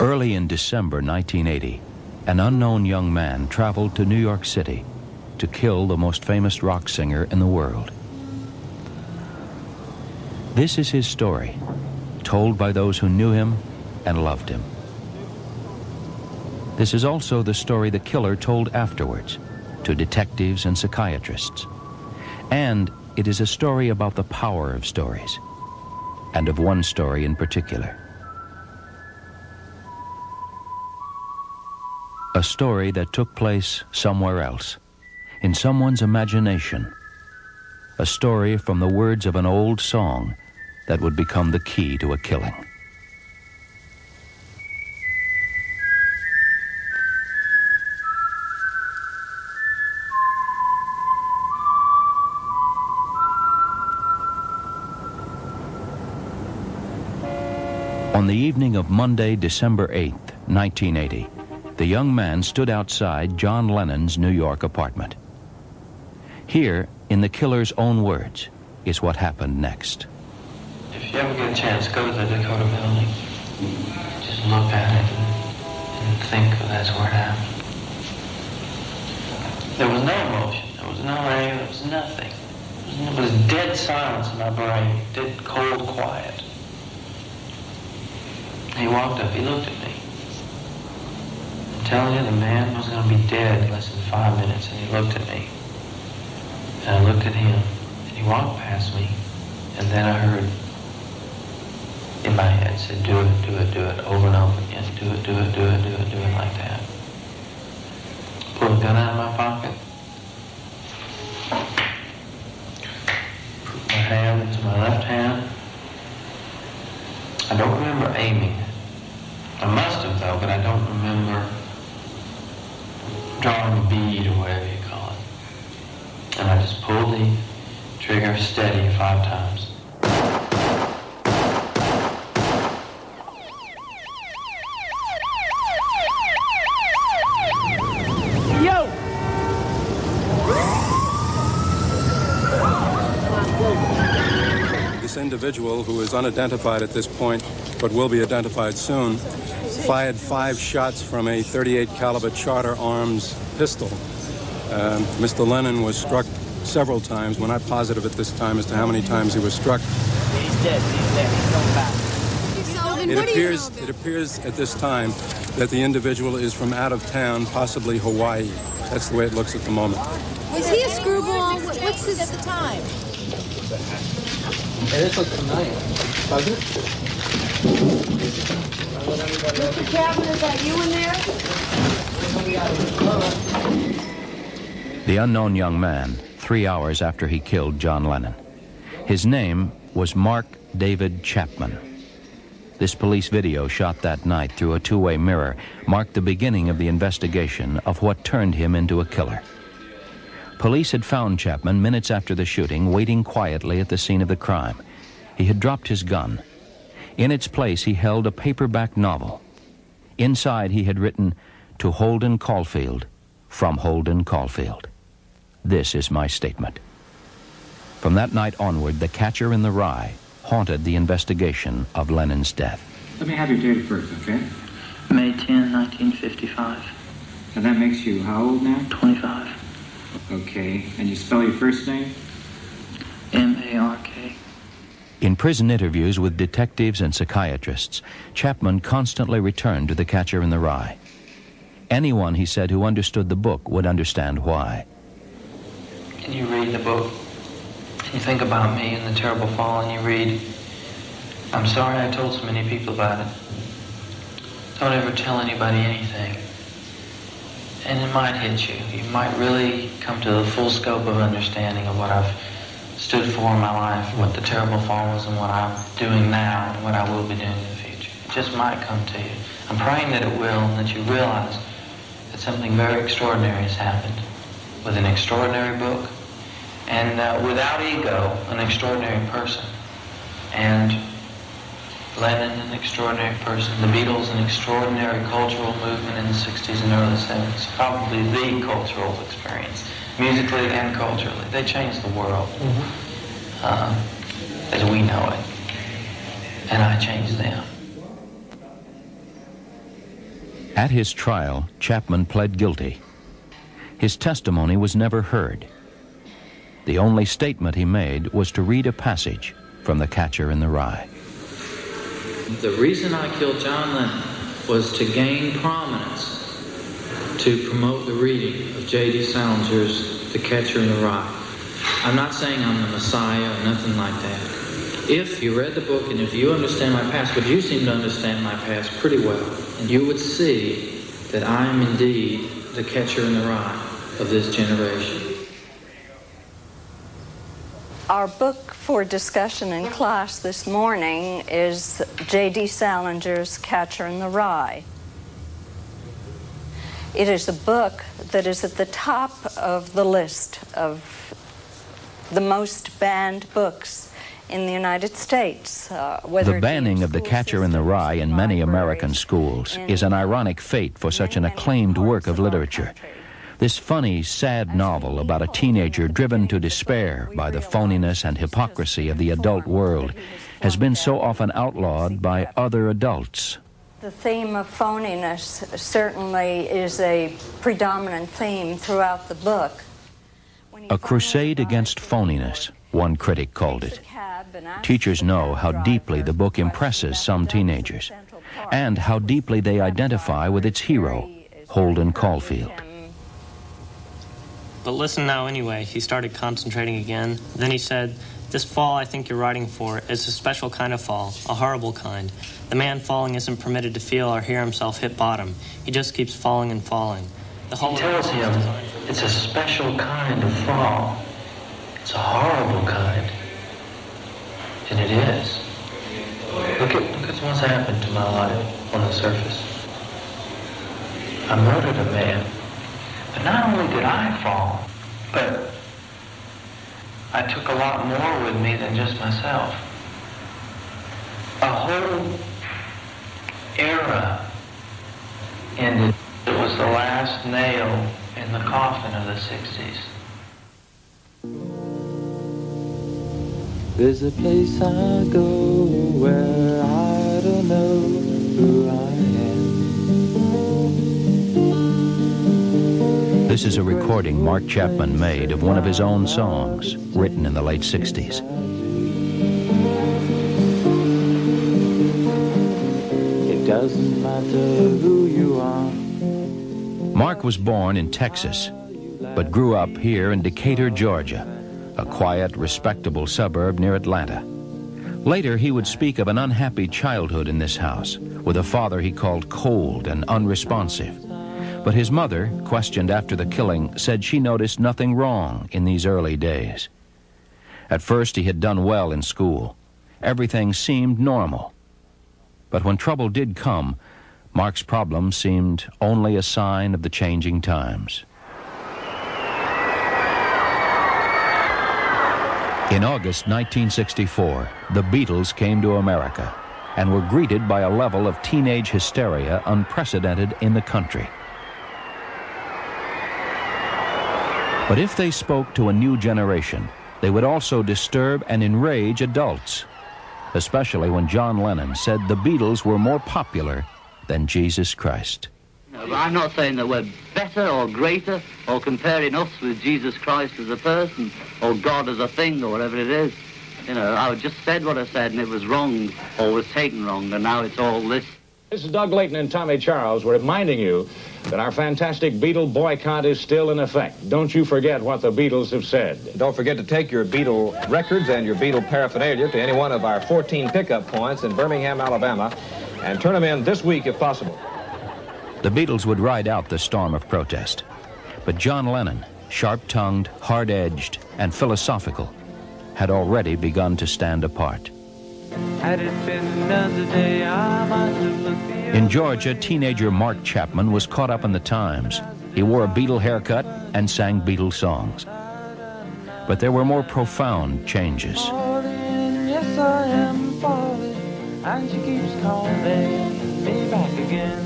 Early in December 1980, an unknown young man traveled to New York City to kill the most famous rock singer in the world. This is his story, told by those who knew him and loved him. This is also the story the killer told afterwards to detectives and psychiatrists. And it is a story about the power of stories, and of one story in particular. A story that took place somewhere else, in someone's imagination. A story from the words of an old song that would become the key to a killing. On the evening of Monday, December 8th, 1980, the young man stood outside John Lennon's New York apartment. Here, in the killer's own words, is what happened next. If you ever get a chance, go to the Dakota building. Just look at it and think that's where it happened. There was no emotion, there was no anger, there was nothing. It was dead silence in my brain, dead cold quiet. He walked up, he looked at me. I'm telling you, the man was going to be dead in less than 5 minutes, and he looked at me. And I looked at him, and he walked past me, and then I heard in my head, said, do it, do it, do it, over and over again, do it, do it, do it, do it, do it, like that. Pulled a gun out of my pocket, put my hand into my left hand. I don't remember aiming. I must have, though, but I don't remember drawing a bead or whatever you call it. And I just pulled the trigger steady 5 times. Yo! This individual, who is unidentified at this point, but will be identified soon, fired 5 shots from a .38 caliber Charter Arms pistol. Mr. Lennon was struck several times. We're not positive at this time as to how many times he was struck. He's dead. He's going back. It appears at this time that the individual is from out of town, possibly Hawaii. That's the way it looks at the moment. Was he a screwball? What's his at the time? This looks familiar. Does it? Mr. Chapman, is that you in there? The unknown young man, 3 hours after he killed John Lennon. His name was Mark David Chapman. This police video shot that night through a 2-way mirror marked the beginning of the investigation of what turned him into a killer. Police had found Chapman minutes after the shooting, waiting quietly at the scene of the crime. He had dropped his gun. In its place, he held a paperback novel. Inside, he had written, "To Holden Caulfield, from Holden Caulfield. This is my statement." From that night onward, the catcher in the rye haunted the investigation of Lennon's death. Let me have your date of birth, okay? May 10, 1955. And that makes you how old now? 25. Okay. And you spell your first name? M-A-R-K. In prison interviews with detectives and psychiatrists, Chapman constantly returned to the catcher in the rye. Anyone, he said, who understood the book would understand why. And you read the book, you think about me and the terrible fall, and you read, "I'm sorry I told so many people about it. Don't ever tell anybody anything." And it might hit you. You might really come to the full scope of understanding of what I've stood for in my life, what the terrible fall was, and what I'm doing now, and what I will be doing in the future. It just might come to you. I'm praying that it will, and that you realize that something very extraordinary has happened with an extraordinary book, and without ego, an extraordinary person. And Lennon, an extraordinary person. The Beatles, an extraordinary cultural movement in the 60s and early 70s. Probably the cultural experience, musically and culturally. They changed the world as we know it. And I changed them. At his trial, Chapman pled guilty. His testimony was never heard. The only statement he made was to read a passage from The Catcher in the Rye. The reason I killed John Lennon was to gain prominence, to promote the reading of J.D. Salinger's The Catcher in the Rye. I'm not saying I'm the Messiah or nothing like that. If you read the book and if you understand my past, but you seem to understand my past pretty well, and you would see that I am indeed the catcher in the rye of this generation. Our book for discussion in class this morning is J.D. Salinger's Catcher in the Rye. It is a book that is at the top of the list of the most banned books in the United States. The banning of The Catcher in the Rye in many American schools is an ironic fate for such an acclaimed work of literature. This funny, sad novel about a teenager driven to despair by the phoniness and hypocrisy of the adult world has been so often outlawed by other adults. The theme of phoniness certainly is a predominant theme throughout the book. A crusade against phoniness, one critic called it. Teachers know how deeply the book impresses some teenagers, and how deeply they identify with its hero, Holden Caulfield. But listen now anyway. He started concentrating again. Then he said, "This fall I think you're writing for is a special kind of fall, a horrible kind. The man falling isn't permitted to feel or hear himself hit bottom. He just keeps falling and falling." The whole He tells him it's a special kind of fall. It's a horrible kind. And it is. Look at what's happened to my life on the surface. I murdered a man. But not only did I fall, but I took a lot more with me than just myself. A whole era ended. It was the last nail in the coffin of the 60s. There's a place I go where I don't know who I am. This is a recording Mark Chapman made of one of his own songs, written in the late 60s. It doesn't matter who you are. Mark was born in Texas, but grew up here in Decatur, Georgia, a quiet, respectable suburb near Atlanta. Later, he would speak of an unhappy childhood in this house, with a father he called cold and unresponsive. But his mother, questioned after the killing, said she noticed nothing wrong in these early days. At first, he had done well in school. Everything seemed normal. But when trouble did come, Mark's problem seemed only a sign of the changing times. In August 1964, the Beatles came to America and were greeted by a level of teenage hysteria unprecedented in the country. But if they spoke to a new generation, they would also disturb and enrage adults, especially when John Lennon said the Beatles were more popular than Jesus Christ. No, but I'm not saying that we're better or greater or comparing us with Jesus Christ as a person or God as a thing or whatever it is. You know, I just said what I said and it was wrong or was taken wrong, and now it's all this. This is Doug Layton and Tommy Charles. We're reminding you that our fantastic Beatle boycott is still in effect. Don't you forget what the Beatles have said. Don't forget to take your Beatle records and your Beatle paraphernalia to any one of our 14 pickup points in Birmingham, Alabama, and turn them in this week if possible. The Beatles would ride out the storm of protest. But John Lennon, sharp-tongued, hard-edged, and philosophical, had already begun to stand apart. Had it been another day, I might have looked the In Georgia, teenager Mark Chapman was caught up in the times. He wore a Beatle haircut and sang Beatle songs. But there were more profound changes. falling, yes I am falling, and she keeps calling me back again.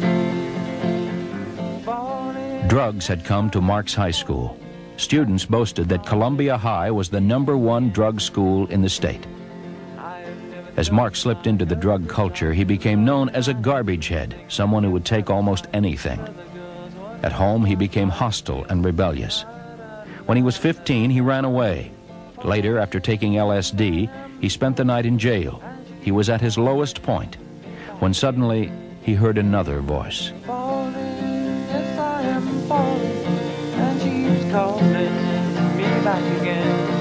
Falling. Drugs had come to Mark's high school. Students boasted that Columbia High was the #1 drug school in the state. As Mark slipped into the drug culture, he became known as a garbage head, someone who would take almost anything. At home, he became hostile and rebellious. When he was 15, he ran away. Later, after taking LSD, he spent the night in jail. He was at his lowest point, when suddenly he heard another voice. Falling, yes I am falling, and she's calling me back again.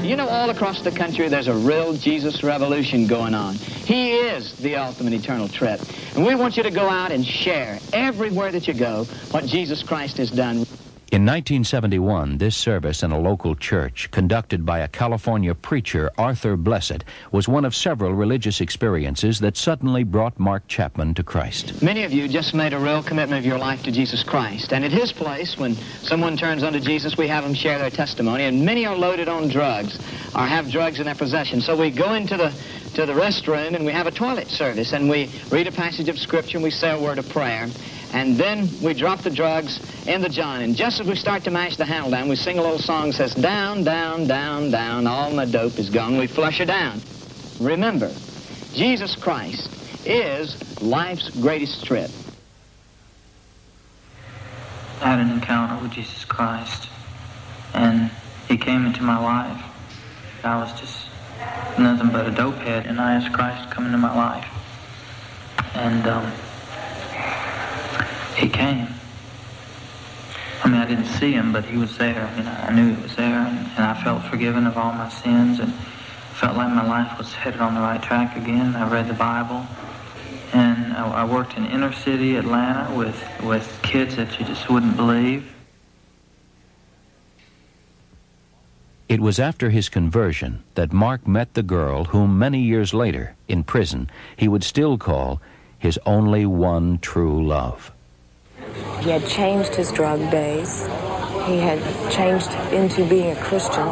You know, all across the country there's a real Jesus revolution going on. He is the ultimate eternal trip. And we want you to go out and share everywhere that you go what Jesus Christ has done. In 1971, this service in a local church, conducted by a California preacher, Arthur Blessed, was one of several religious experiences that suddenly brought Mark Chapman to Christ. Many of you just made a real commitment of your life to Jesus Christ. And at his place, when someone turns unto Jesus, we have them share their testimony. And many are loaded on drugs or have drugs in their possession. So we go into the restroom and we have a toilet service. And we read a passage of Scripture and we say a word of prayer. And then we drop the drugs in the john. And just as we start to mash the handle down, we sing a little song that says, down, down, down, down, all my dope is gone. We flush her down. Remember, Jesus Christ is life's greatest trip. I had an encounter with Jesus Christ, and he came into my life. I was just nothing but a dope head, and I asked Christ to come into my life. And he came. I mean, I didn't see him, but he was there. You know, I knew he was there, and I felt forgiven of all my sins, and felt like my life was headed on the right track again. I read the Bible, and I worked in inner city Atlanta with kids that you just wouldn't believe. It was after his conversion that Mark met the girl whom many years later, in prison, he would still call his only one true love. He had changed his drug days. He had changed into being a Christian.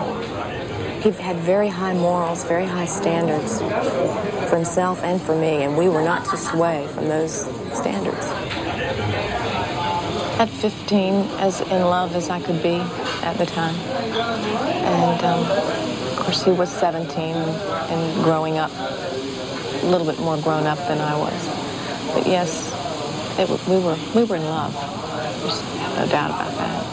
He had very high morals, very high standards for himself and for me, and we were not to sway from those standards. At 15, as in love as I could be at the time. And, of course, he was 17 and growing up, a little bit more grown up than I was. But yes, we were in love. There's no doubt about that.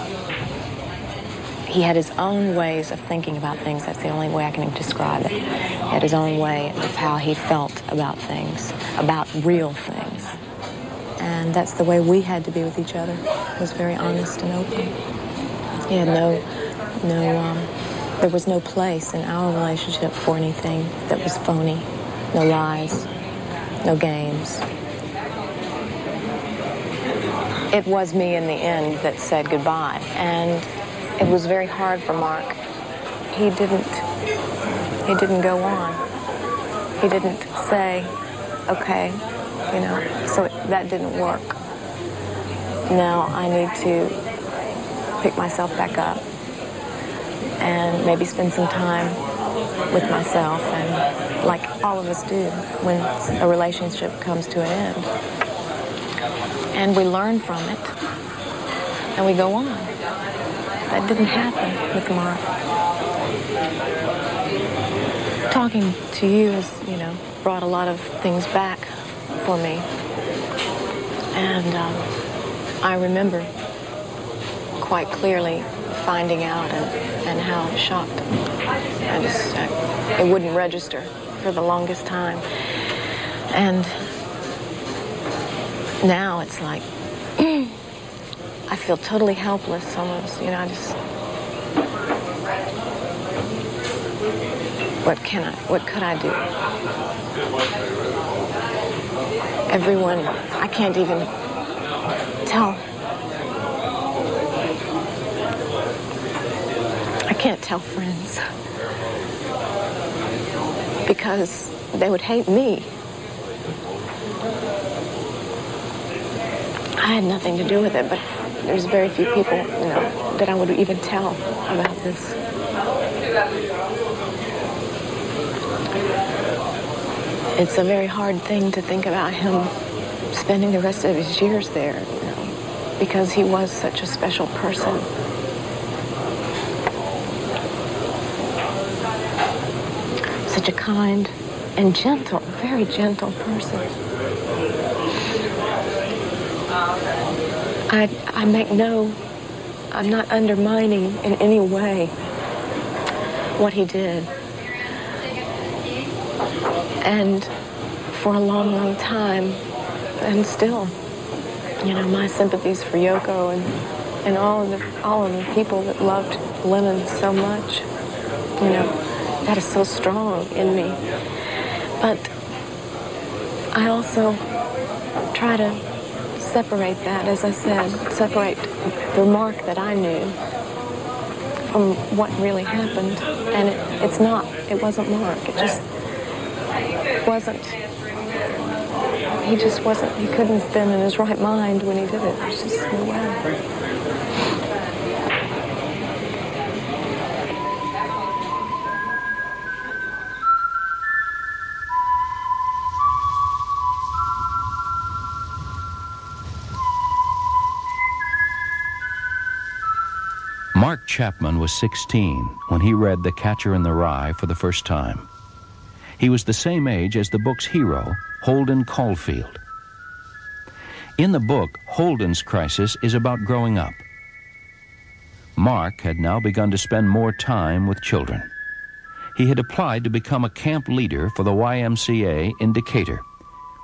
He had his own ways of thinking about things. That's the only way I can describe it. He had his own way of how he felt about things, about real things. And that's the way we had to be with each other. It was very honest and open. He had there was no place in our relationship for anything that was phony. No lies, no games. It was me in the end that said goodbye, and it was very hard for Mark. He didn't go on. He didn't say, okay, you know, so that didn't work. Now I need to pick myself back up and maybe spend some time with myself, and like all of us do when a relationship comes to an end. And we learn from it, and we go on. That didn't happen with Mark. Talking to you has, you know, brought a lot of things back for me. And I remember quite clearly finding out and how shocked. It wouldn't register for the longest time. And now it's like, I feel totally helpless almost, you know, what could I do? Everyone, I can't even tell. I can't tell friends because they would hate me. I had nothing to do with it, but there's very few people, you know, that I would even tell about this. It's a very hard thing to think about him spending the rest of his years there, you know, because he was such a special person. such a kind and gentle, very gentle person. I'm not undermining in any way what he did. And for a long, long time, and still, you know, my sympathies for Yoko and all of the people that loved Lennon so much, you know, that is so strong in me. But I also try to separate that, as I said, separate the Mark that I knew from what really happened. And it wasn't Mark. It just wasn't. He just wasn't, he couldn't have been in his right mind when he did it. There's just no way. Mark Chapman was 16 when he read The Catcher in the Rye for the first time. He was the same age as the book's hero, Holden Caulfield. In the book, Holden's crisis is about growing up. Mark had now begun to spend more time with children. He had applied to become a camp leader for the YMCA in Decatur,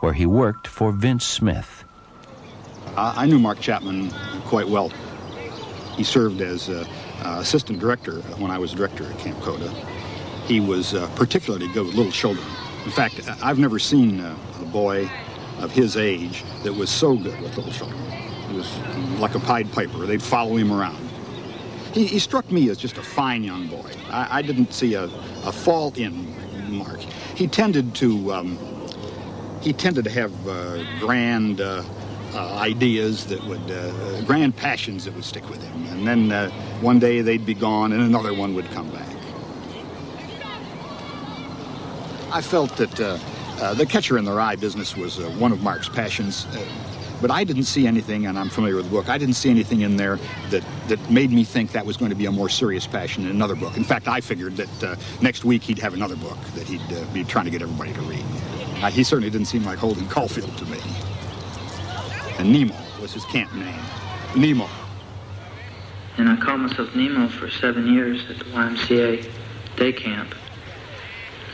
where he worked for Vince Smith. I knew Mark Chapman quite well. He served as assistant director when I was director at Camp Coda. He was particularly good with little children. In fact, I've never seen a boy of his age that was so good with little children. He was like a Pied Piper. They'd follow him around. He struck me as just a fine young boy. I didn't see a fault in Mark. He tended to have grand ideas that would, grand passions that would stick with him. And then one day they'd be gone and another one would come back. I felt that the Catcher in the Rye business was one of Mark's passions, but I didn't see anything, and I'm familiar with the book, I didn't see anything in there that made me think that was going to be a more serious passion in another book. In fact, I figured that next week he'd have another book that he'd be trying to get everybody to read. He certainly didn't seem like Holden Caulfield to me. And Nemo was his camp name. Nemo. And I called myself Nemo for 7 years at the YMCA day camp,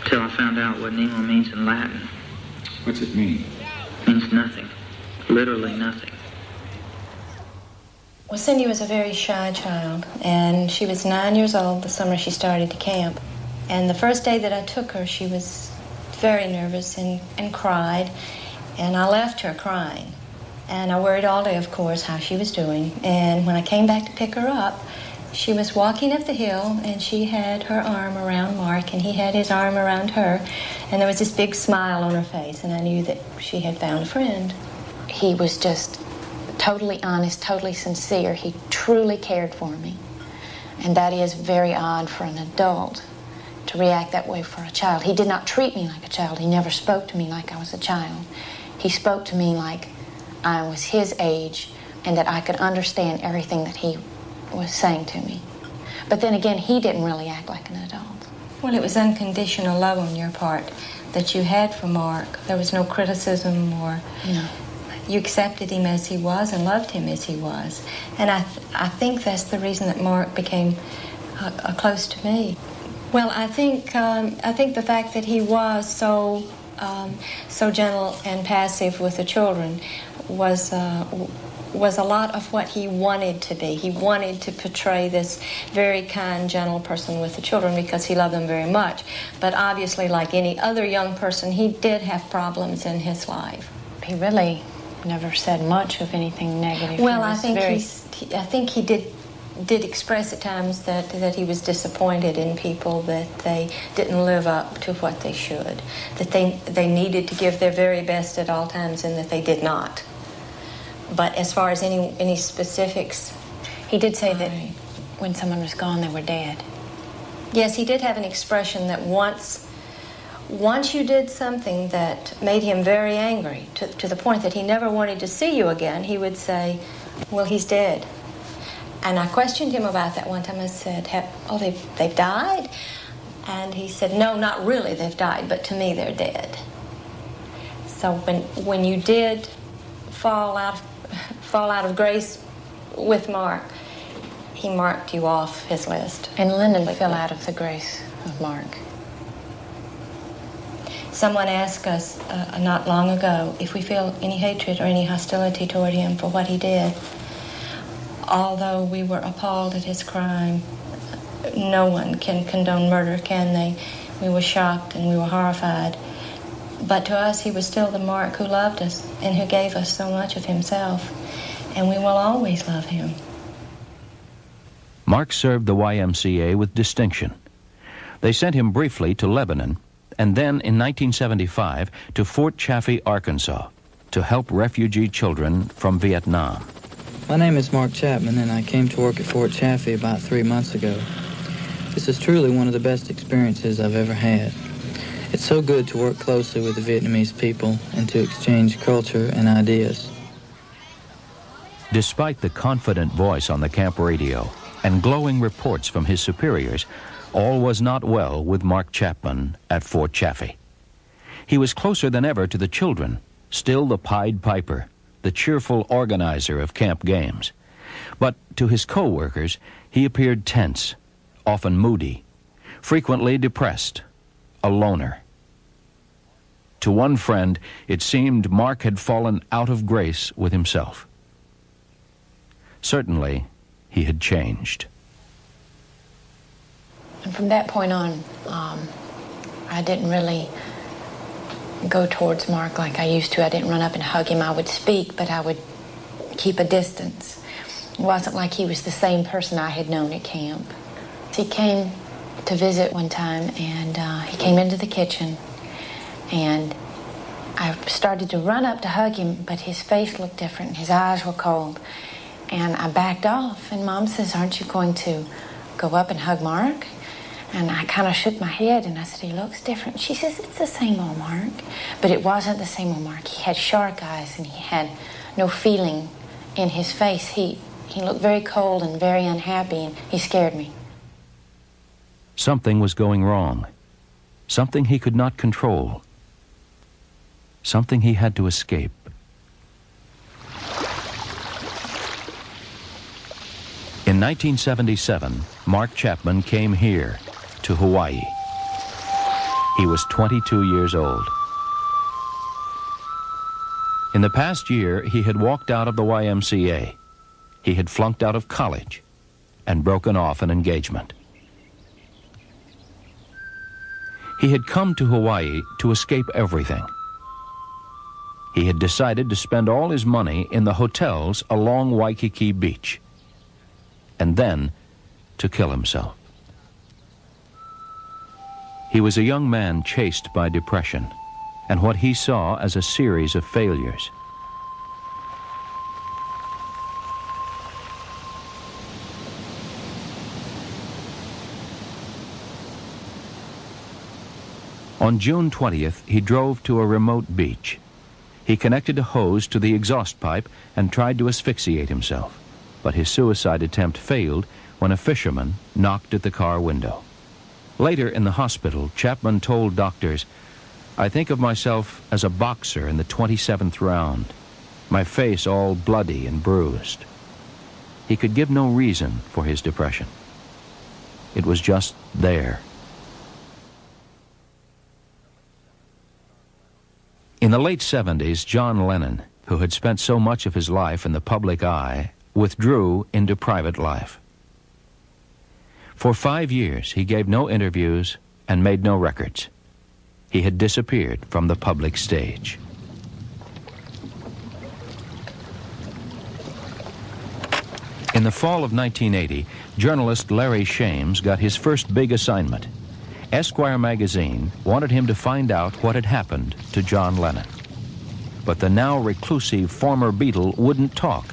until I found out what Nemo means in Latin. What's it mean? It means nothing. Literally nothing. Well, Cindy was a very shy child, and she was 9 years old the summer she started to camp. And the first day that I took her, she was very nervous and cried, and I left her crying. And I worried all day, of course, how she was doing. And when I came back to pick her up, she was walking up the hill, and she had her arm around Mark, and he had his arm around her. And there was this big smile on her face, and I knew that she had found a friend. He was just totally honest, totally sincere. He truly cared for me. And that is very odd for an adult to react that way for a child. He did not treat me like a child. He never spoke to me like I was a child. He spoke to me like I was his age and that I could understand everything that he was saying to me. But then again, he didn't really act like an adult. Well, it was unconditional love on your part that you had for Mark. There was no criticism or... No. You accepted him as he was and loved him as he was. And I think that's the reason that Mark became close to me. Well, I think the fact that he was so gentle and passive with the children was a lot of what he wanted to be. He wanted to portray this very kind, gentle person with the children because he loved them very much. But obviously, like any other young person, he did have problems in his life. He really never said much of anything negative. Well, I think he did express at times that he was disappointed in people, that they didn't live up to what they should, that they needed to give their very best at all times and that they did not. But as far as any specifics... He did say that when someone was gone, they were dead. Yes, he did have an expression that once you did something that made him very angry, to the point that he never wanted to see you again, he would say, well, he's dead. And I questioned him about that one time. I said, they've died? And he said, no, not really, they've died, but to me they're dead. So when you did fall out of grace with Mark, he marked you off his list. And Lennon fell out of the grace of Mark. Someone asked us not long ago if we feel any hatred or any hostility toward him for what he did. Although we were appalled at his crime, no one can condone murder, can they? We were shocked and we were horrified. But to us, he was still the Mark who loved us and who gave us so much of himself. And we will always love him. Mark served the YMCA with distinction. They sent him briefly to Lebanon and then in 1975 to Fort Chaffee, Arkansas, to help refugee children from Vietnam. My name is Mark Chapman, and I came to work at Fort Chaffee about 3 months ago. This is truly one of the best experiences I've ever had. It's so good to work closely with the Vietnamese people and to exchange culture and ideas. Despite the confident voice on the camp radio and glowing reports from his superiors, all was not well with Mark Chapman at Fort Chaffee. He was closer than ever to the children, still the Pied Piper, the cheerful organizer of camp games. But to his co-workers, he appeared tense, often moody, frequently depressed, a loner. To one friend, it seemed Mark had fallen out of grace with himself. Certainly, he had changed. And from that point on, I didn't really go towards Mark like I used to. I didn't run up and hug him. I would speak, but I would keep a distance. It wasn't like he was the same person I had known at camp. He came to visit one time, and he came into the kitchen, and I started to run up to hug him, but his face looked different. His eyes were cold, and I backed off, and Mom says, aren't you going to go up and hug Mark? And I kind of shook my head, and I said, he looks different. She says, it's the same old Mark. But it wasn't the same old Mark. He had shark eyes, and he had no feeling in his face. He looked very cold and very unhappy, and he scared me. Something was going wrong. Something he could not control. Something he had to escape. In 1977, Mark Chapman came here, to Hawaii. He was 22 years old. In the past year, he had walked out of the YMCA. He had flunked out of college and broken off an engagement. He had come to Hawaii to escape everything. He had decided to spend all his money in the hotels along Waikiki Beach, and then to kill himself. He was a young man chased by depression and what he saw as a series of failures. On June 20th, he drove to a remote beach. He connected a hose to the exhaust pipe and tried to asphyxiate himself, but his suicide attempt failed when a fisherman knocked at the car window. Later in the hospital, Chapman told doctors, I think of myself as a boxer in the 27th round, my face all bloody and bruised. He could give no reason for his depression. It was just there. In the late 70s, John Lennon, who had spent so much of his life in the public eye, withdrew into private life. For 5 years, he gave no interviews and made no records. He had disappeared from the public stage. In the fall of 1980, journalist Larry Shames got his first big assignment. Esquire magazine wanted him to find out what had happened to John Lennon. But the now reclusive former Beatle wouldn't talk.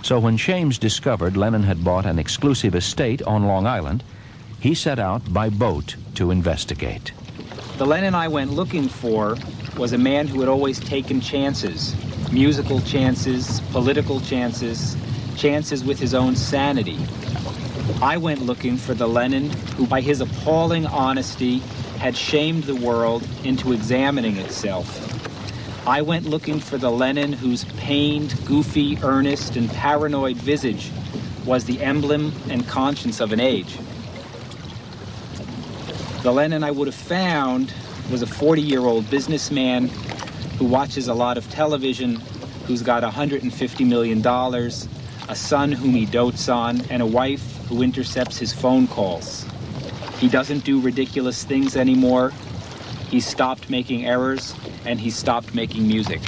So when Shames discovered Lennon had bought an exclusive estate on Long Island, he set out by boat to investigate. The Lennon I went looking for was a man who had always taken chances, musical chances, political chances, chances with his own sanity. I went looking for the Lenin who, by his appalling honesty, had shamed the world into examining itself. I went looking for the Lenin whose pained, goofy, earnest, and paranoid visage was the emblem and conscience of an age. The Lenin I would have found was a 40-year-old businessman who watches a lot of television, who's got $150 million, a son whom he dotes on, and a wife who intercepts his phone calls. He doesn't do ridiculous things anymore. He's stopped making errors, and he's stopped making music.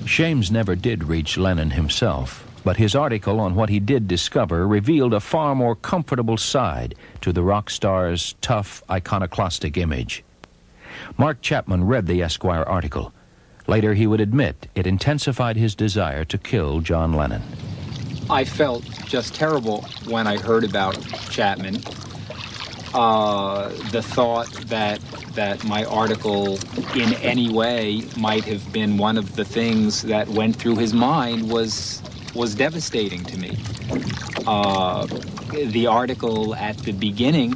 Shames never did reach Lennon himself, but his article on what he did discover revealed a far more comfortable side to the rock star's tough, iconoclastic image. Mark Chapman read the Esquire article. Later he would admit it intensified his desire to kill John Lennon. I felt just terrible when I heard about Chapman. The thought that my article in any way might have been one of the things that went through his mind was devastating to me. The article at the beginning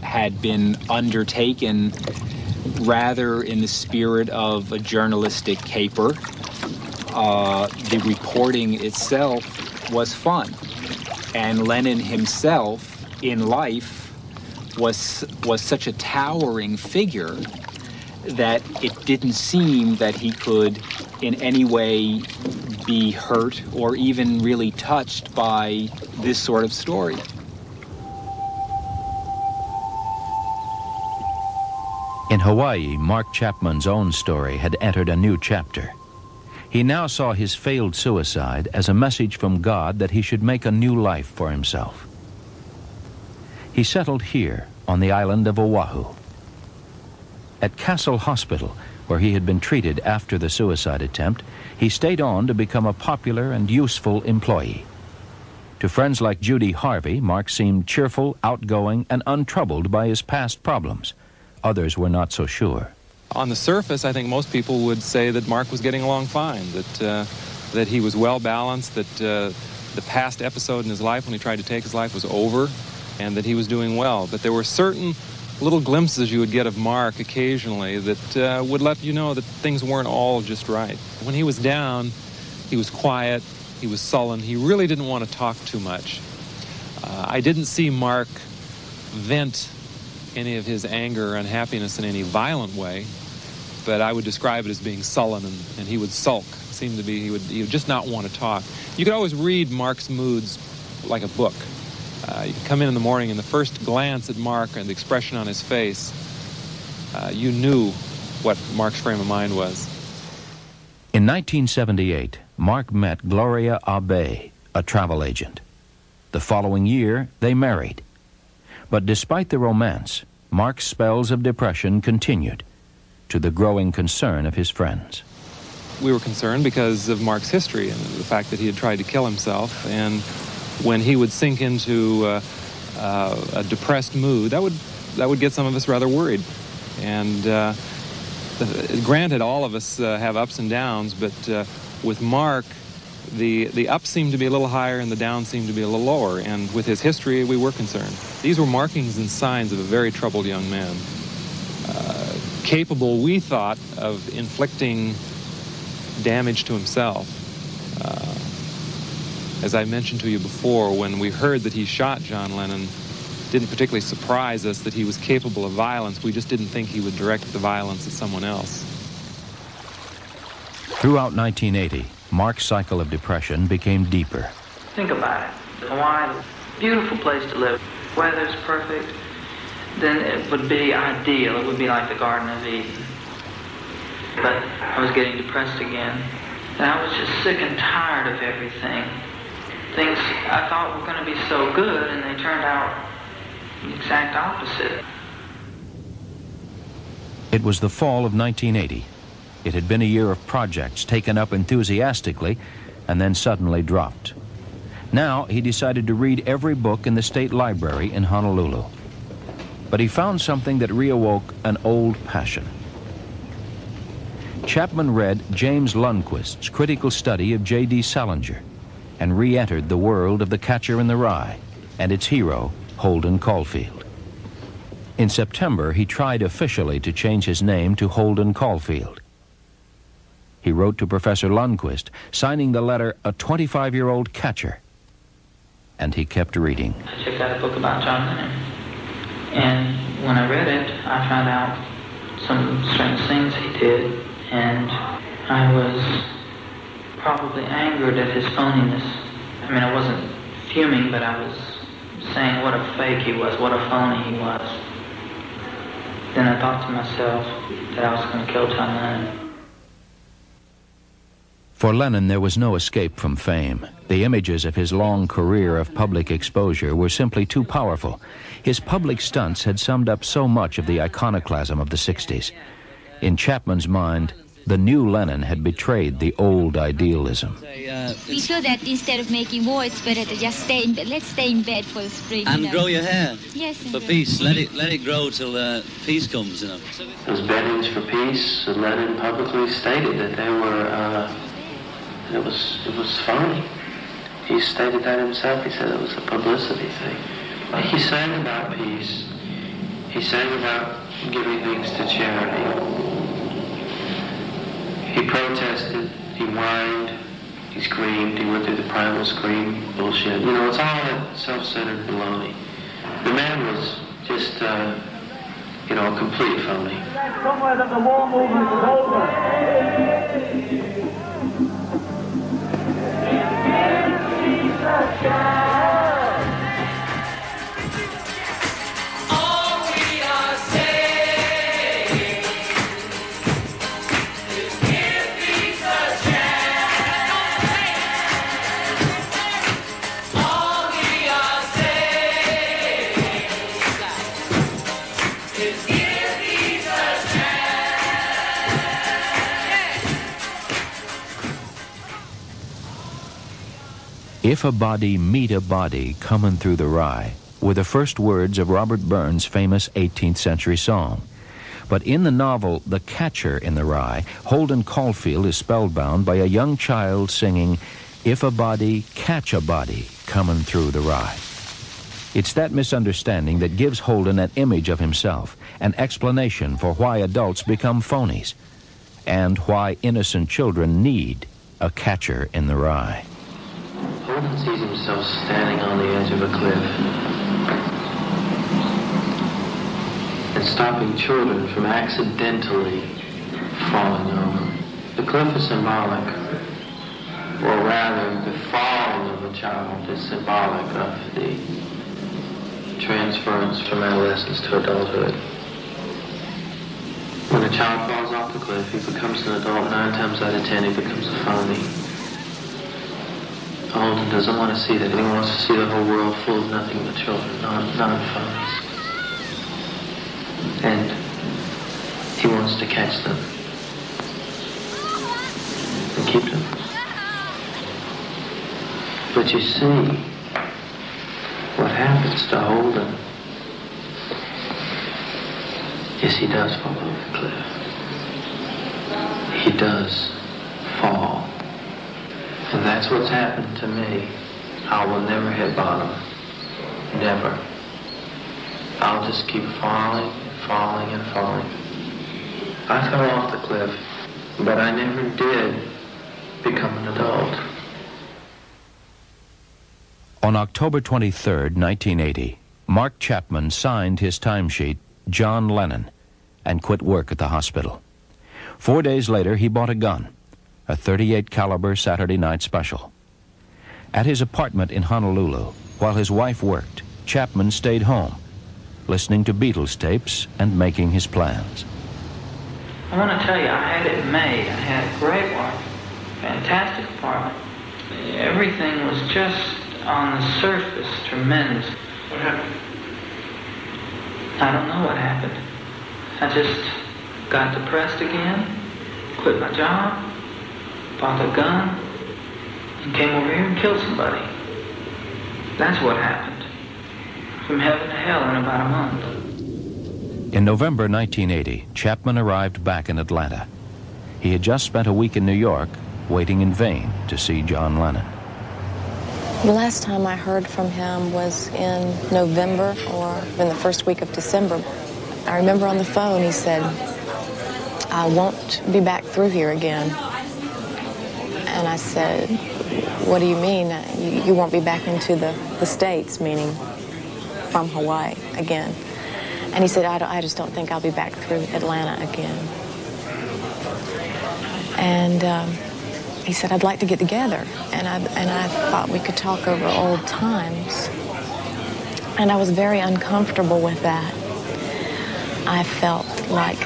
had been undertaken rather in the spirit of a journalistic caper. The reporting itself was fun, and Lennon himself in life was such a towering figure that it didn't seem that he could in any way be hurt or even really touched by this sort of story. In Hawaii, Mark Chapman's own story had entered a new chapter. He now saw his failed suicide as a message from God that he should make a new life for himself. He settled here on the island of Oahu. At Castle Hospital, where he had been treated after the suicide attempt, he stayed on to become a popular and useful employee. To friends like Judy Harvey, Mark seemed cheerful, outgoing, and untroubled by his past problems. Others were not so sure. On the surface, I think most people would say that Mark was getting along fine, that he was well-balanced, that the past episode in his life when he tried to take his life was over, and that he was doing well. But there were certain little glimpses you would get of Mark occasionally that would let you know that things weren't all just right. When he was down, he was quiet, he was sullen, he really didn't want to talk too much. I didn't see Mark vent any of his anger or unhappiness in any violent way, but I would describe it as being sullen, and he would sulk. It seemed to be he would just not want to talk. You could always read Mark's moods like a book. You could come in the morning, and the first glance at Mark and the expression on his face, you knew what Mark's frame of mind was. In 1978, Mark met Gloria Abe, a travel agent. The following year, they married. But despite the romance, Mark's spells of depression continued, to the growing concern of his friends. We were concerned because of Mark's history and the fact that he had tried to kill himself, and when he would sink into a depressed mood, that would get some of us rather worried. And granted, all of us have ups and downs, but with Mark, the ups seemed to be a little higher and the downs seemed to be a little lower, and with his history, we were concerned. These were markings and signs of a very troubled young man, capable, we thought, of inflicting damage to himself. As I mentioned to you before, when we heard that he shot John Lennon, it didn't particularly surprise us that he was capable of violence. We just didn't think he would direct the violence at someone else. Throughout 1980, Mark's cycle of depression became deeper. Think about it. Hawaii, beautiful place to live. Weather's perfect. Then it would be ideal. It would be like the Garden of Eden. But I was getting depressed again. And I was just sick and tired of everything. Things I thought were going to be so good, and they turned out the exact opposite. It was the fall of 1980. It had been a year of projects taken up enthusiastically and then suddenly dropped. Now he decided to read every book in the state library in Honolulu. But he found something that reawoke an old passion. Chapman read James Lundquist's critical study of J.D. Salinger and re-entered the world of The Catcher in the Rye and its hero, Holden Caulfield. In September, he tried officially to change his name to Holden Caulfield. He wrote to Professor Lundquist, signing the letter a 25-year-old catcher. And he kept reading. I checked out a book about John Lennon. And when I read it, I found out some strange things he did. And I was probably angered at his phoniness. I mean, I wasn't fuming, but I was saying what a fake he was, what a phony he was. Then I thought to myself that I was going to kill John Lennon. For Lennon, there was no escape from fame. The images of his long career of public exposure were simply too powerful. His public stunts had summed up so much of the iconoclasm of the 60s. In Chapman's mind, the new Lennon had betrayed the old idealism. We feel that instead of making war, it's better to just stay in bed. Let's stay in bed for the spring. And grow your hair. Yes. For peace. Let it grow till peace comes, you know. Those beddings for peace, Lennon publicly stated that they were, it was phony. He stated that himself. He said it was a publicity thing. He sang about peace. He sang about giving things to charity. He protested, he whined, he screamed, he went through the primal scream bullshit. You know, it's all that self-centered baloney. The man was just, you know, a complete phony. Somewhere that the war movement is over. If a body meet a body comin' through the rye were the first words of Robert Burns' famous 18th century song. But in the novel The Catcher in the Rye, Holden Caulfield is spellbound by a young child singing, "If a body catch a body comin' through the rye." It's that misunderstanding that gives Holden an image of himself, an explanation for why adults become phonies, and why innocent children need a catcher in the rye. Holden sees himself standing on the edge of a cliff and stopping children from accidentally falling over. The cliff is symbolic, or rather, the falling of a child is symbolic of the transference from adolescence to adulthood. When a child falls off the cliff, he becomes an adult. 9 times out of 10, he becomes a phony. Holden doesn't want to see that. He wants to see the whole world full of nothing but children, non-phonies. And he wants to catch them and keep them. But you see, what happens to Holden is he does fall off the cliff. He does fall. And that's what's happened to me. I will never hit bottom. Never. I'll just keep falling and falling and falling. I fell off the cliff, but I never did become an adult. On October 23, 1980, Mark Chapman signed his timesheet, John Lennon, and quit work at the hospital. 4 days later, he bought a gun, a .38 caliber Saturday night special. At his apartment in Honolulu, while his wife worked, Chapman stayed home, listening to Beatles tapes and making his plans. I want to tell you, I had it made. I had a great wife, fantastic apartment. Everything was just on the surface tremendous. What happened? I don't know what happened. I just got depressed again, quit my job, bought a gun, and came over here and killed somebody. That's what happened. From heaven to hell in about a month. In November 1980, Chapman arrived back in Atlanta. He had just spent a week in New York, waiting in vain to see John Lennon. The last time I heard from him was in November or in the first week of December. I remember on the phone he said, "I won't be back through here again." And I said, "What do you mean? You won't be back into the States," meaning from Hawaii again. And he said, I just don't think I'll be back through Atlanta again. And he said, "I'd like to get together." And I thought we could talk over old times. And I was very uncomfortable with that. I felt like,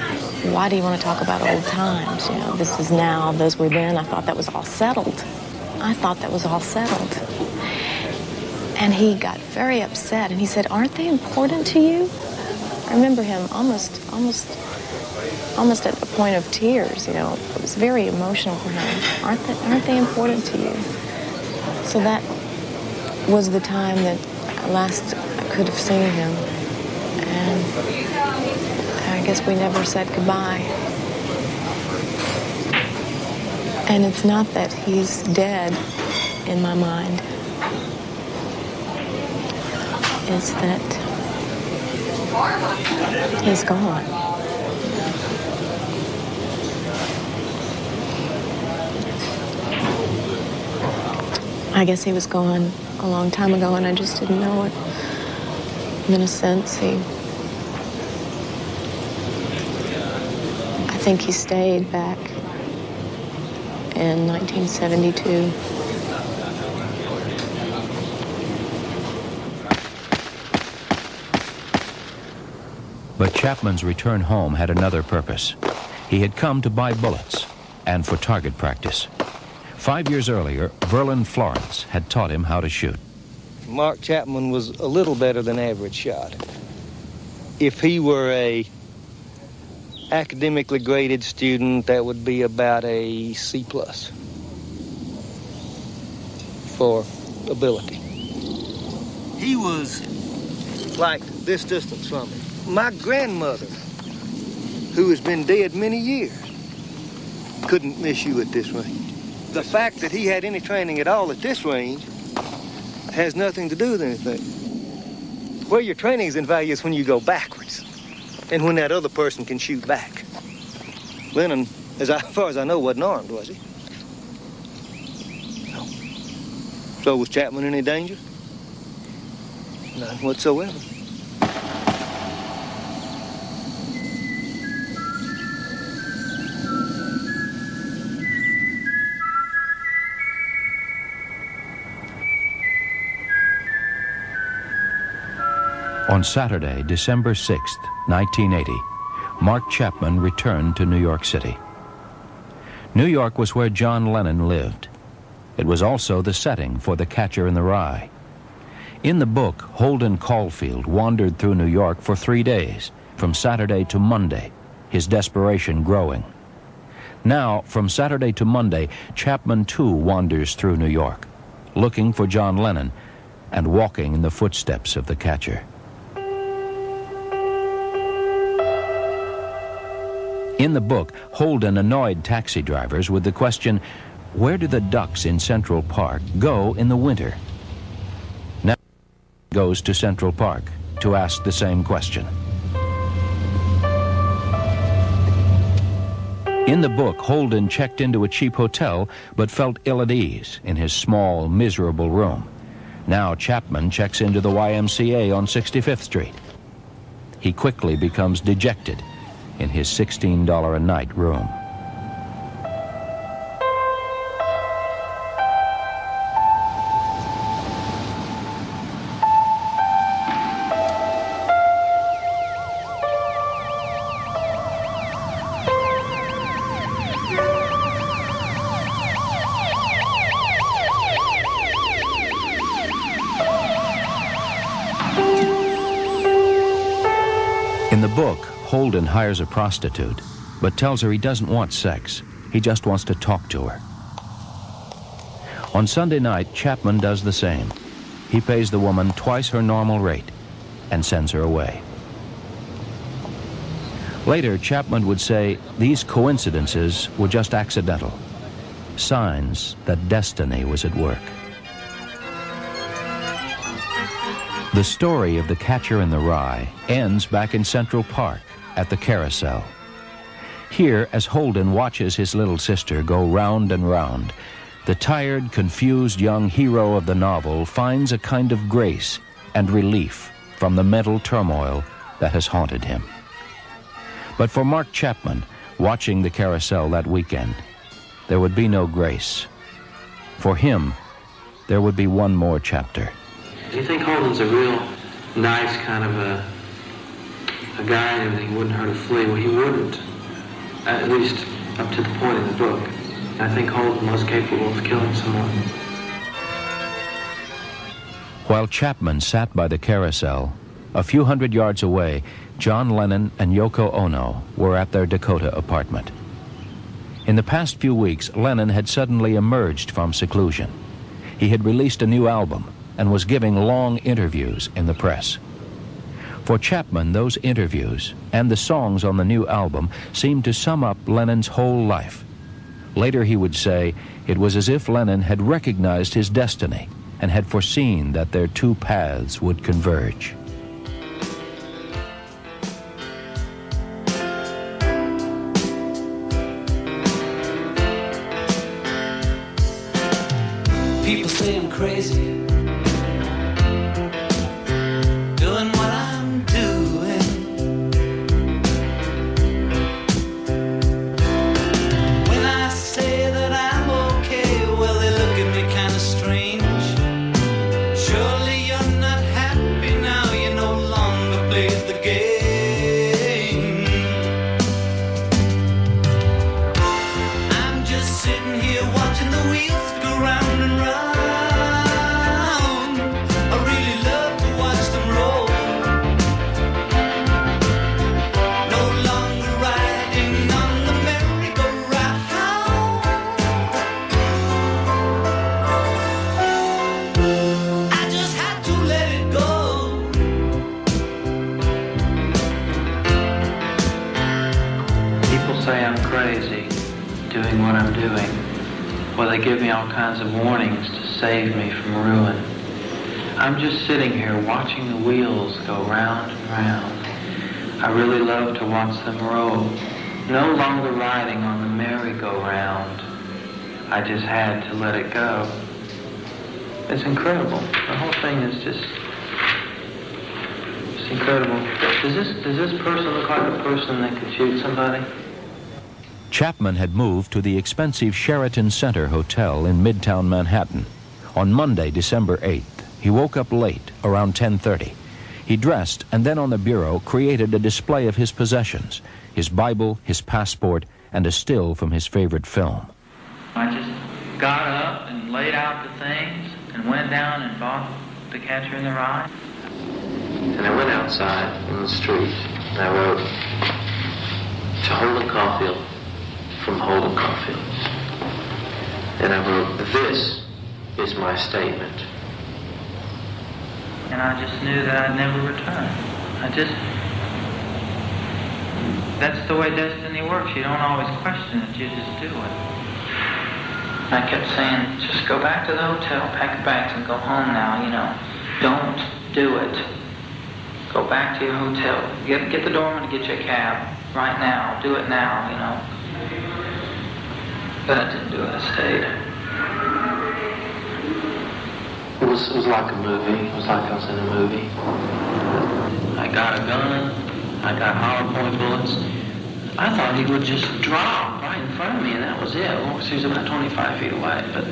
why do you want to talk about old times? You know, this is now, those were then. I thought that was all settled. I thought that was all settled. And he got very upset, and he said, "Aren't they important to you?" I remember him almost at the point of tears, you know. It was very emotional for him. Aren't they important to you? So that was the time that last I could have seen him. And I guess we never said goodbye. And it's not that he's dead in my mind. It's that he's gone. I guess he was gone a long time ago, and I just didn't know it. In a sense, I think he stayed back in 1972. But Chapman's return home had another purpose. He had come to buy bullets and for target practice. 5 years earlier, Verlin Florence had taught him how to shoot. Mark Chapman was a little better than average shot. If he were a academically graded student, that would be about a C+ for ability. He was like this distance from me. My grandmother, who has been dead many years, couldn't miss you at this range. The fact that he had any training at all at this range has nothing to do with anything. Where your training is in value is when you go backwards and when that other person can shoot back. Lennon, as far as I know, wasn't armed, was he? No. So was Chapman in any danger? None whatsoever. On Saturday, December 6th, 1980, Mark Chapman returned to New York City. New York was where John Lennon lived. It was also the setting for The Catcher in the Rye. In the book, Holden Caulfield wandered through New York for 3 days, from Saturday to Monday, his desperation growing. Now, from Saturday to Monday, Chapman too wanders through New York, looking for John Lennon and walking in the footsteps of the catcher. In the book, Holden annoyed taxi drivers with the question, where do the ducks in Central Park go in the winter? Now he goes to Central Park to ask the same question. In the book, Holden checked into a cheap hotel but felt ill at ease in his small, miserable room. Now Chapman checks into the YMCA on 65th Street. He quickly becomes dejected in his $16 a night room. In the book, Holden hires a prostitute, but tells her he doesn't want sex. He just wants to talk to her. On Sunday night, Chapman does the same. He pays the woman twice her normal rate and sends her away. Later, Chapman would say these coincidences were just accidental, signs that destiny was at work. The story of the Catcher in the Rye ends back in Central Park at the Carousel. Here, as Holden watches his little sister go round and round, the tired, confused young hero of the novel finds a kind of grace and relief from the mental turmoil that has haunted him. But for Mark Chapman, watching the Carousel that weekend, there would be no grace. For him, there would be one more chapter. Do you think Holden's a real nice kind of a guy and everything, wouldn't hurt a flea? Well, he wouldn't, at least up to the point in the book. I think Holden was capable of killing someone. While Chapman sat by the Carousel, a few hundred yards away, John Lennon and Yoko Ono were at their Dakota apartment. In the past few weeks, Lennon had suddenly emerged from seclusion. He had released a new album and was giving long interviews in the press. For Chapman, those interviews and the songs on the new album seemed to sum up Lennon's whole life. Later he would say it was as if Lennon had recognized his destiny and had foreseen that their two paths would converge. People say I'm crazy, doing what I'm doing. When I say that I'm okay, well, they look at me kind of strange. Surely you're not happy now, you no longer play the game. I'm just sitting here watching the wheels go round and round. Doing what I'm doing. Well, they give me all kinds of warnings to save me from ruin. I'm just sitting here watching the wheels go round and round. I really love to watch them roll. No longer riding on the merry-go-round. I just had to let it go. It's incredible. The whole thing is just incredible. Does this person look like a person that could shoot somebody? Chapman had moved to the expensive Sheraton Center Hotel in Midtown Manhattan. On Monday, December 8th, he woke up late, around 10:30. He dressed and then on the bureau created a display of his possessions, his Bible, his passport, and a still from his favorite film. I just got up and laid out the things and went down and bought The Catcher in the Rye. And I went outside on the street and I wrote, "To Holden Caulfield, from Holden Caulfield." And I wrote, "This is my statement." And I just knew that I'd never return. That's the way destiny works. You don't always question it, you just do it. I kept saying, just go back to the hotel, pack your bags and go home now, you know. Don't do it. Go back to your hotel. Get the doorman to get you a cab right now. Do it now, you know. But I didn't do it, I stayed. It was like a movie. It was like I was in a movie. I got a gun. I got hollow point bullets. I thought he would just drop right in front of me and that was it. Well, he was about 25 feet away, but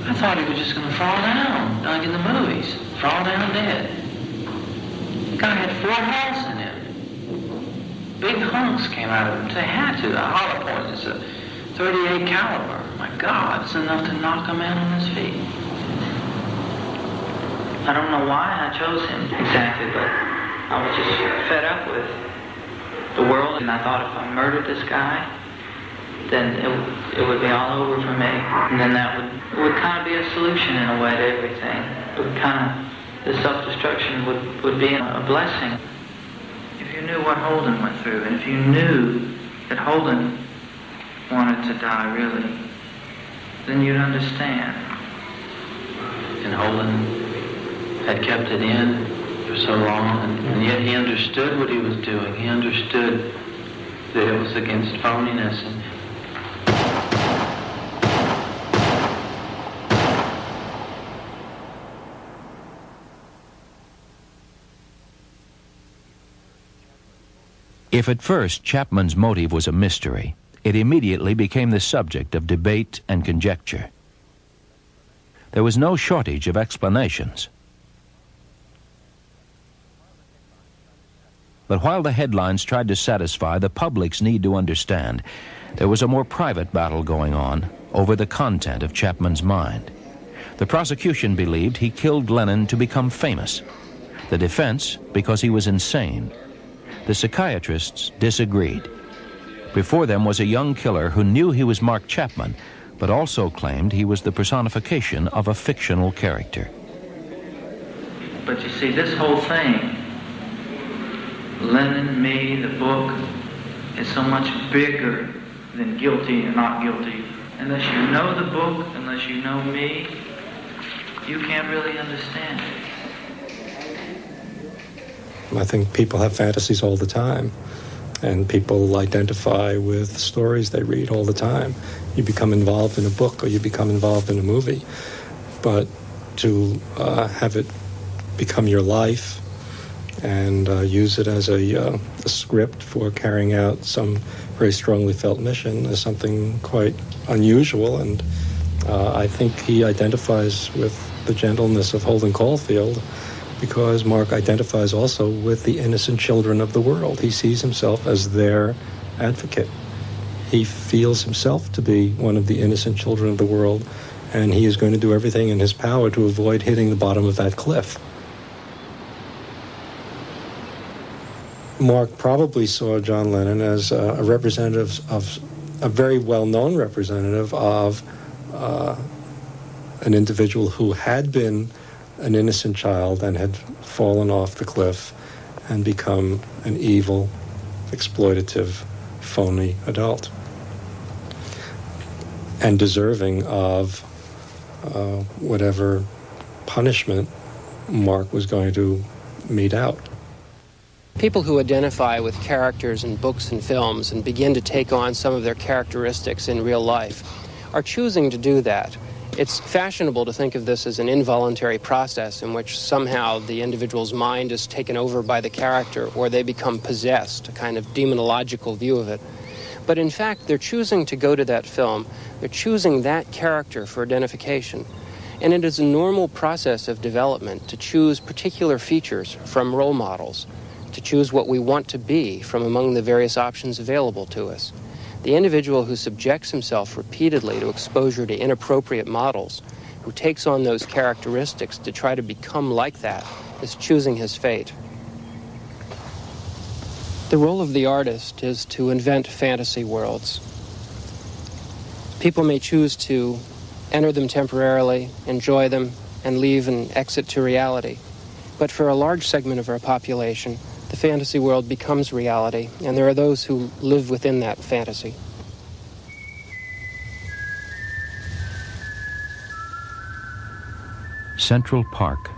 I thought he was just going to fall down, like in the movies. Fall down dead. The guy had 4 holes in him. Big hunks came out of him. They had to. The hollow point is a 38 caliber. My God, it's enough to knock a man on his feet. I don't know why I chose him exactly, but I was just fed up with the world, and I thought if I murdered this guy, then it would be all over for me. And then that would kind of be a solution in a way to everything. It would kind of, the self-destruction would be a blessing. If you knew what Holden went through, and if you knew that Holden wanted to die, really, then you'd understand. And Holden had kept it in for so long, and yet he understood what he was doing. He understood that it was against phoniness. And if at first Chapman's motive was a mystery, it immediately became the subject of debate and conjecture. There was no shortage of explanations. But while the headlines tried to satisfy the public's need to understand, there was a more private battle going on over the content of Chapman's mind. The prosecution believed he killed Lennon to become famous. The defense because he was insane. The psychiatrists disagreed. Before them was a young killer who knew he was Mark Chapman, but also claimed he was the personification of a fictional character. But you see, this whole thing, Lennon, me, the book, is so much bigger than guilty and not guilty. Unless you know the book, unless you know me, you can't really understand it. I think people have fantasies all the time, and people identify with stories they read all the time. You become involved in a book or you become involved in a movie, but to have it become your life and use it as a script for carrying out some very strongly felt mission is something quite unusual, and I think he identifies with the gentleness of Holden Caulfield, because Mark identifies also with the innocent children of the world. He sees himself as their advocate. He feels himself to be one of the innocent children of the world, and he is going to do everything in his power to avoid hitting the bottom of that cliff. Mark probably saw John Lennon as a representative of, a very well-known representative of an individual who had been an innocent child and had fallen off the cliff and become an evil, exploitative, phony adult, and deserving of whatever punishment Mark was going to mete out. People who identify with characters in books and films and begin to take on some of their characteristics in real life are choosing to do that. It's fashionable to think of this as an involuntary process in which somehow the individual's mind is taken over by the character, or they become possessed, a kind of demonological view of it. But in fact, they're choosing to go to that film. They're choosing that character for identification. And it is a normal process of development to choose particular features from role models, to choose what we want to be from among the various options available to us. The individual who subjects himself repeatedly to exposure to inappropriate models, who takes on those characteristics to try to become like that, is choosing his fate. The role of the artist is to invent fantasy worlds. People may choose to enter them temporarily, enjoy them, and leave and exit to reality. But for a large segment of our population, the fantasy world becomes reality, and there are those who live within that fantasy. Central Park,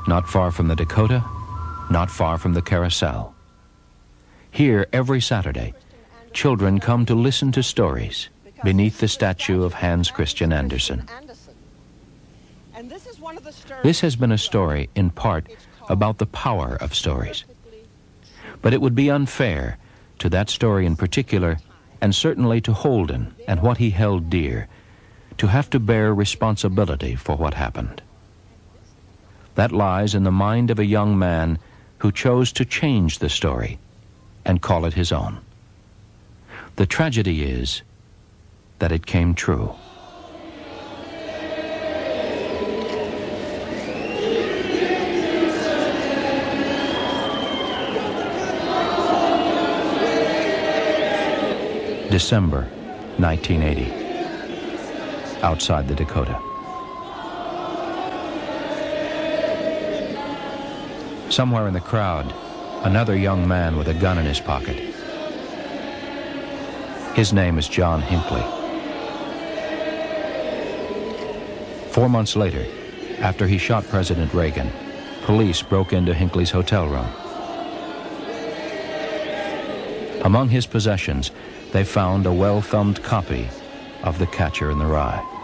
not far from the Dakota, not far from the Carousel. Here, every Saturday, children come to listen to stories beneath the statue of Hans Christian Andersen. This has been a story, in part, about the power of stories. But it would be unfair to that story in particular, and certainly to Holden and what he held dear, to have to bear responsibility for what happened. That lies in the mind of a young man who chose to change the story and call it his own. The tragedy is that it came true. December 1980, outside the Dakota. Somewhere in the crowd, another young man with a gun in his pocket. His name is John Hinckley. 4 months later, after he shot President Reagan, police broke into Hinckley's hotel room. Among his possessions, they found a well-thumbed copy of The Catcher in the Rye.